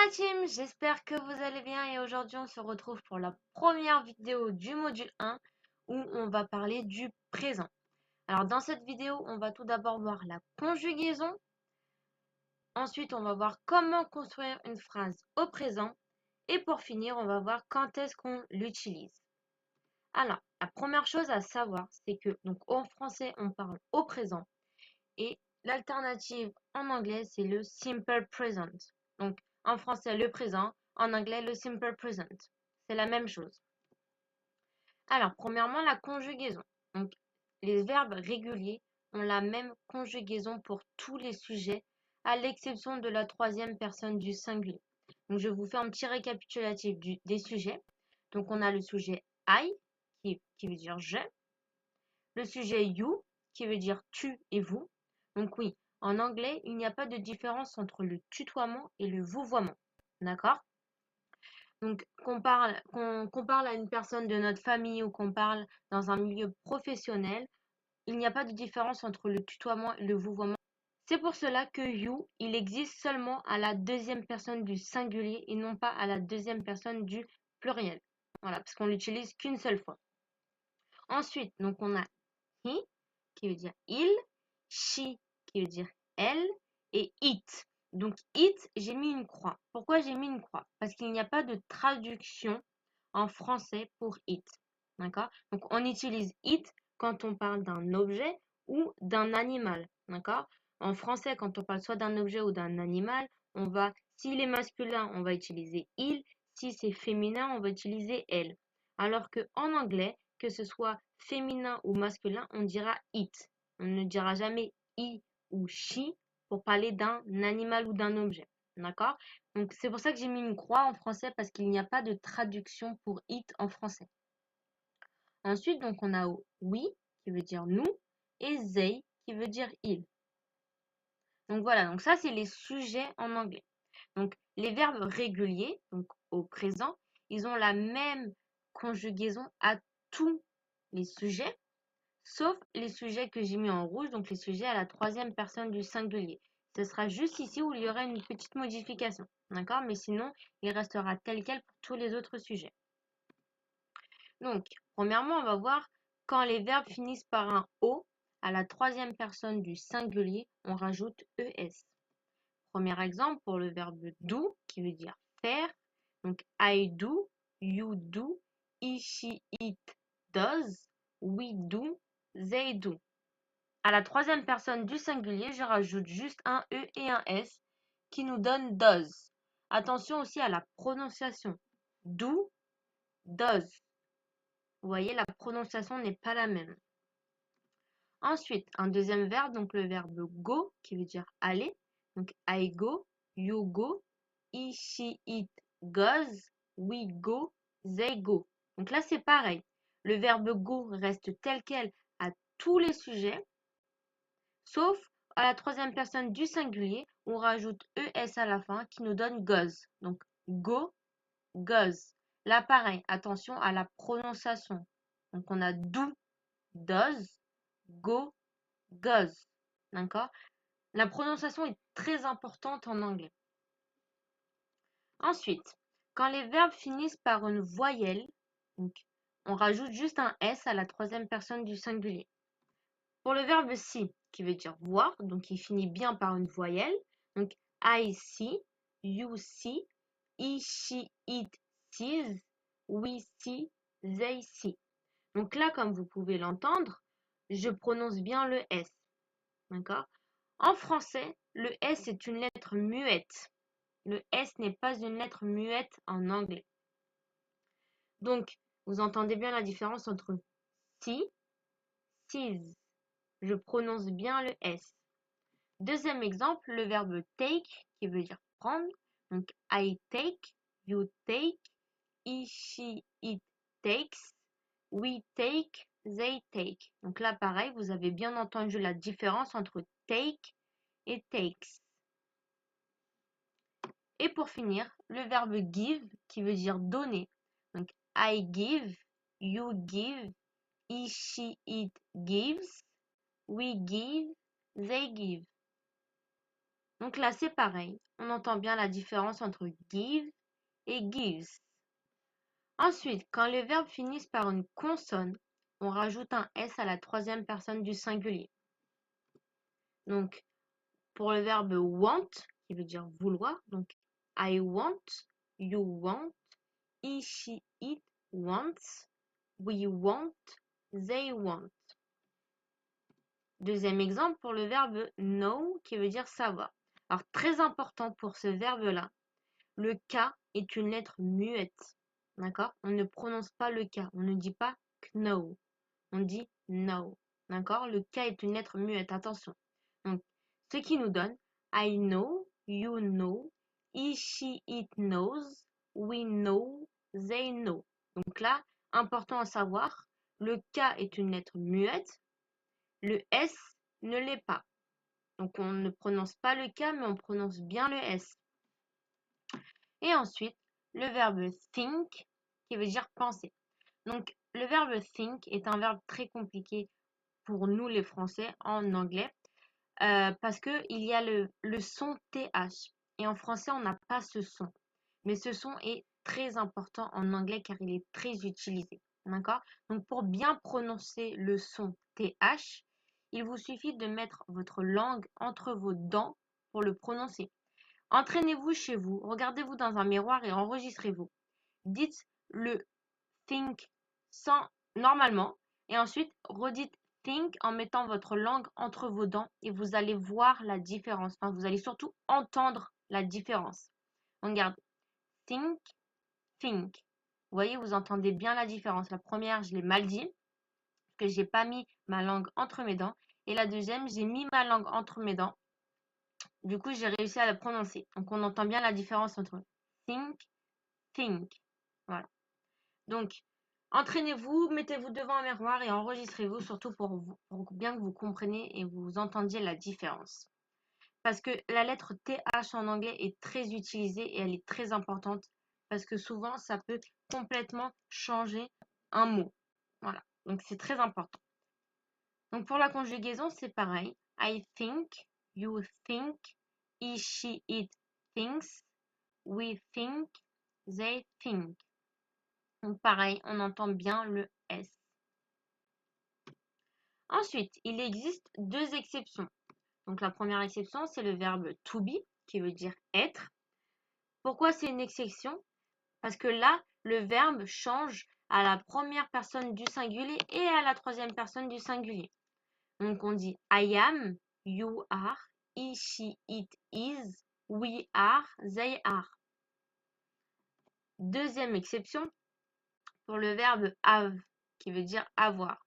la team, j'espère que vous allez bien et aujourd'hui on se retrouve pour la première vidéo du module 1 où on va parler du présent. Alors dans cette vidéo, on va tout d'abord voir la conjugaison, ensuite on va voir comment construire une phrase au présent et pour finir, on va voir quand est-ce qu'on l'utilise. Alors, la première chose à savoir, c'est que donc en français, on parle au présent et l'alternative en anglais, c'est le simple present. Donc, en français, le présent, en anglais, le simple present. C'est la même chose. Alors, premièrement, la conjugaison. Donc, les verbes réguliers ont la même conjugaison pour tous les sujets, à l'exception de la troisième personne du singulier. Donc, je vous fais un petit récapitulatif des sujets. Donc, on a le sujet I, qui veut dire je. Le sujet you, qui veut dire tu et vous. Donc oui, en anglais, il n'y a pas de différence entre le tutoiement et le vouvoiement. D'accord? Donc qu'on parle à une personne de notre famille ou qu'on parle dans un milieu professionnel, il n'y a pas de différence entre le tutoiement et le vouvoiement. C'est pour cela que you, il existe seulement à la deuxième personne du singulier et non pas à la deuxième personne du pluriel. Voilà, parce qu'on l'utilise qu'une seule fois. Ensuite, donc on a he, qui veut dire il, she, qui veut dire elle, et it. Donc it, j'ai mis une croix. Pourquoi j'ai mis une croix? Parce qu'il n'y a pas de traduction en français pour it. D'accord? Donc on utilise it quand on parle d'un objet ou d'un animal. D'accord? En français, quand on parle soit d'un objet ou d'un animal, s'il est masculin, on va utiliser il, si c'est féminin, on va utiliser elle. Alors que en anglais, que ce soit féminin ou masculin, on dira it. On ne dira jamais i ou she pour parler d'un animal ou d'un objet. D'accord? Donc c'est pour ça que j'ai mis une croix en français parce qu'il n'y a pas de traduction pour it en français. Ensuite, donc on a we qui veut dire nous et they qui veut dire il. Donc voilà, donc ça c'est les sujets en anglais. Donc les verbes réguliers, donc au présent, ils ont la même conjugaison à tous les sujets, sauf les sujets que j'ai mis en rouge, donc les sujets à la troisième personne du singulier. Ce sera juste ici où il y aura une petite modification. D'accord? Mais sinon, il restera tel quel pour tous les autres sujets. Donc, premièrement, on va voir quand les verbes finissent par un O, à la troisième personne du singulier, on rajoute ES. Premier exemple pour le verbe do, qui veut dire faire. Donc, I do, you do, he, she, it does, we do, they do. À la troisième personne du singulier, je rajoute juste un E et un S qui nous donne does. Attention aussi à la prononciation. Do, does. Vous voyez, la prononciation n'est pas la même. Ensuite, un deuxième verbe, donc le verbe go, qui veut dire aller. Donc, I go, you go, he, she, it goes, we go, they go. Donc là, c'est pareil. Le verbe go reste tel quel à tous les sujets, sauf à la troisième personne du singulier, on rajoute ES à la fin qui nous donne goes. Donc, go, goes. Là, pareil, attention à la prononciation. Donc, on a do, does, go, goes. D'accord? La prononciation est très importante en anglais. Ensuite, quand les verbes finissent par une voyelle, donc, on rajoute juste un S à la troisième personne du singulier. Pour le verbe see, qui veut dire voir, donc il finit bien par une voyelle. Donc, I see, you see, he, she, it sees, we see, they see. Donc là, comme vous pouvez l'entendre, je prononce bien le S. D'accord? En français, le S est une lettre muette. Le S n'est pas une lettre muette en anglais. Donc, vous entendez bien la différence entre see, sees. Je prononce bien le S. Deuxième exemple, le verbe take, qui veut dire prendre. Donc, I take, you take, he, she, it takes, we take, they take. Donc là, pareil, vous avez bien entendu la différence entre take et takes. Et pour finir, le verbe give, qui veut dire donner. Donc, I give, you give, he, she, it gives, we give, they give. Donc là, c'est pareil. On entend bien la différence entre give et gives. Ensuite, quand les verbes finissent par une consonne, on rajoute un S à la troisième personne du singulier. Donc, pour le verbe want, qui veut dire vouloir, donc I want, you want, he, she, it wants, we want, they want. Deuxième exemple pour le verbe know, qui veut dire savoir. Alors, très important pour ce verbe-là, le K est une lettre muette. D'accord? On ne prononce pas le K. On ne dit pas know. On dit know. D'accord? Le K est une lettre muette. Attention. Donc, ce qui nous donne I know, you know, he, she, it knows, we know, they know. Donc là, important à savoir, le K est une lettre muette. Le S ne l'est pas. Donc on ne prononce pas le K, mais on prononce bien le S. Et ensuite, le verbe think, qui veut dire penser. Donc le verbe think est un verbe très compliqué pour nous les Français en anglais, parce qu'il y a le son TH. Et en français, on n'a pas ce son. Mais ce son est très important en anglais car il est très utilisé. D'accord? Donc pour bien prononcer le son TH, il vous suffit de mettre votre langue entre vos dents pour le prononcer. Entraînez-vous chez vous, regardez-vous dans un miroir et enregistrez-vous. Dites le think sans normalement et ensuite redites think en mettant votre langue entre vos dents et vous allez voir la différence. Enfin, vous allez surtout entendre la différence. Regardez. Think, think. Vous voyez, vous entendez bien la différence. La première, je l'ai mal dit, parce que j'ai pas mis ma langue entre mes dents. Et la deuxième, j'ai mis ma langue entre mes dents. Du coup, j'ai réussi à la prononcer. Donc, on entend bien la différence entre think, think. Voilà. Donc, entraînez-vous, mettez-vous devant un miroir et enregistrez-vous, surtout pour bien que vous compreniez et vous entendiez la différence. Parce que la lettre TH en anglais est très utilisée et elle est très importante parce que souvent ça peut complètement changer un mot. Voilà, donc c'est très important. Donc pour la conjugaison, c'est pareil. I think, you think, he, she, it thinks, we think, they think. Donc pareil, on entend bien le S. Ensuite, il existe deux exceptions. Donc la première exception, c'est le verbe to be, qui veut dire être. Pourquoi c'est une exception? Parce que là, le verbe change à la première personne du singulier et à la troisième personne du singulier. Donc on dit I am, you are, he, she, it is, we are, they are. Deuxième exception pour le verbe have, qui veut dire avoir.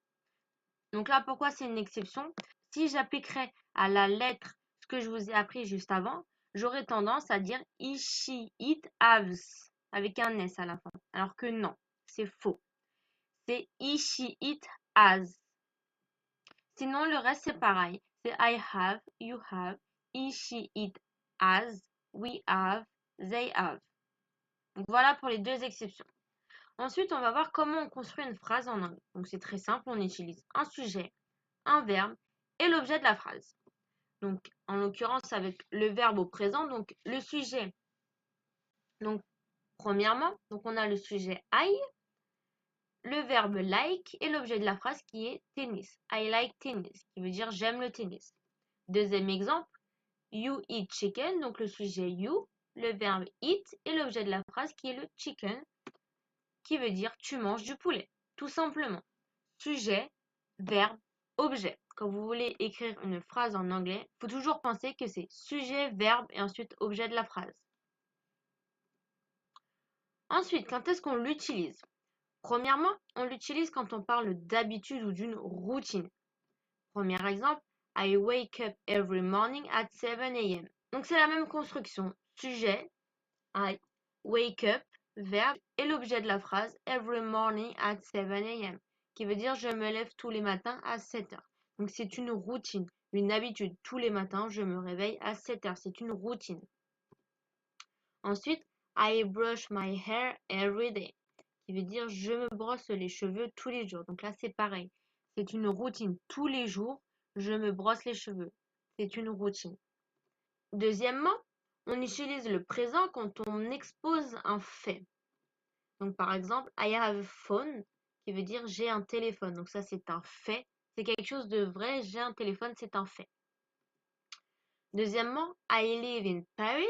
Donc là, pourquoi c'est une exception? Si j'appliquerais à la lettre ce que je vous ai appris juste avant, j'aurais tendance à dire he, she, it, haves, avec un S à la fin. Alors que non, c'est faux. C'est he, she, it, has. Sinon, le reste, c'est pareil. C'est I have, you have, he, she, it, has, we have, they have. Donc voilà pour les deux exceptions. Ensuite, on va voir comment on construit une phrase en anglais. Donc c'est très simple, on utilise un sujet, un verbe et l'objet de la phrase. Donc en l'occurrence avec le verbe au présent, donc le sujet. Donc premièrement, donc on a le sujet I, le verbe like et l'objet de la phrase qui est tennis. I like tennis, qui veut dire j'aime le tennis. Deuxième exemple, you eat chicken, donc le sujet you, le verbe eat et l'objet de la phrase qui est le chicken, qui veut dire tu manges du poulet, tout simplement. Sujet, verbe, objet. Quand vous voulez écrire une phrase en anglais, il faut toujours penser que c'est sujet, verbe et ensuite objet de la phrase. Ensuite, quand est-ce qu'on l'utilise? Premièrement, on l'utilise quand on parle d'habitude ou d'une routine. Premier exemple, I wake up every morning at 7 a.m. Donc c'est la même construction. Sujet, I wake up, verbe et l'objet de la phrase every morning at 7 a.m. qui veut dire je me lève tous les matins à 7 heures. Donc c'est une routine, une habitude. Tous les matins, je me réveille à 7 heures. C'est une routine. Ensuite, I brush my hair every day, qui veut dire je me brosse les cheveux tous les jours. Donc là, c'est pareil. C'est une routine. Tous les jours, je me brosse les cheveux. C'est une routine. Deuxièmement, on utilise le présent quand on expose un fait. Donc, par exemple, I have a phone, qui veut dire j'ai un téléphone. Donc, ça, c'est un fait. C'est quelque chose de vrai. J'ai un téléphone, c'est un fait. Deuxièmement, I live in Paris.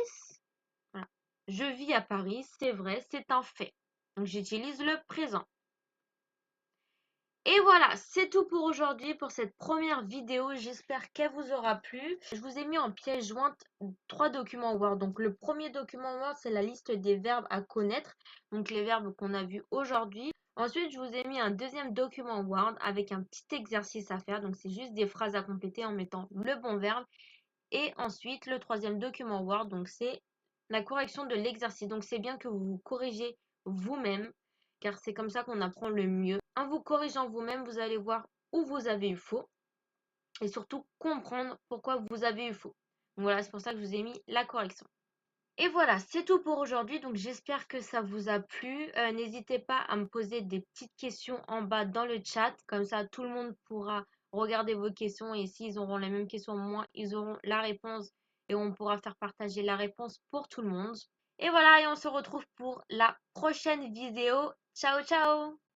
Voilà. Je vis à Paris, c'est vrai, c'est un fait. Donc, j'utilise le présent. Et voilà, c'est tout pour aujourd'hui, pour cette première vidéo. J'espère qu'elle vous aura plu. Je vous ai mis en pièce jointe 3 documents Word. Donc, le premier document Word, c'est la liste des verbes à connaître. Donc, les verbes qu'on a vus aujourd'hui. Ensuite, je vous ai mis un deuxième document Word avec un petit exercice à faire. Donc, c'est juste des phrases à compléter en mettant le bon verbe. Et ensuite, le troisième document Word, donc c'est la correction de l'exercice. Donc, c'est bien que vous vous corrigez vous-même, car c'est comme ça qu'on apprend le mieux. En vous corrigeant vous-même, vous allez voir où vous avez eu faux et surtout comprendre pourquoi vous avez eu faux. Donc voilà, c'est pour ça que je vous ai mis la correction. Et voilà, c'est tout pour aujourd'hui. Donc j'espère que ça vous a plu. N'hésitez pas à me poser des petites questions en bas dans le chat. Comme ça, tout le monde pourra regarder vos questions. Et s'ils auront les mêmes questions que moi, ils auront la réponse. Et on pourra faire partager la réponse pour tout le monde. Et voilà, et on se retrouve pour la prochaine vidéo. Ciao, ciao!